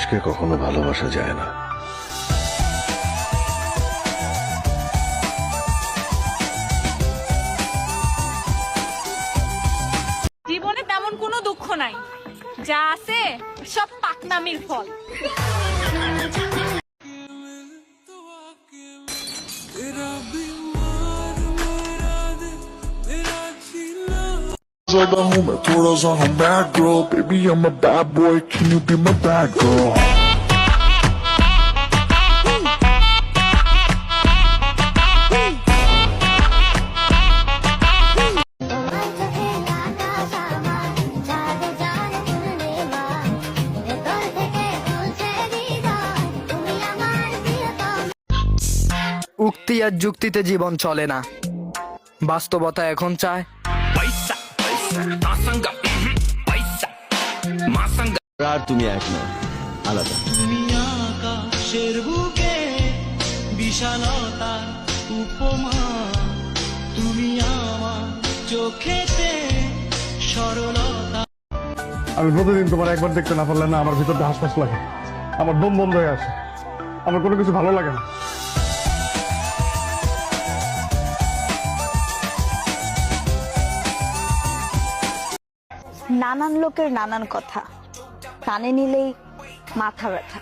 মানুষকে কখনো ভালোবাসা যায় না। জীবনে তেমন কোনো দুঃখ নাই, যা আছে সব পাকনামির ফল। थोड़ा सा हम bad girl, baby I'm a bad boy, can you be my bad girl? উক্তি আর যুক্তিতে জীবন চলে না, বাস্তবতা এখন চায় আর তুমি এক না, আলাদা। তুমি আকাশের বুকে বিশালতা উপমা, তুমি আমার চোখেতে সরলতা। আমি প্রতিদিন তোমার একবার দেখতে না পারলে না আমার ভিতরটা হাসপাস লাগে, আমার দম বন্ধ হয়ে আসে, আমার কোনো কিছু ভালো লাগে না। নানান লোকের নানান কথা, কানে নিলেই মাথা ব্যথা।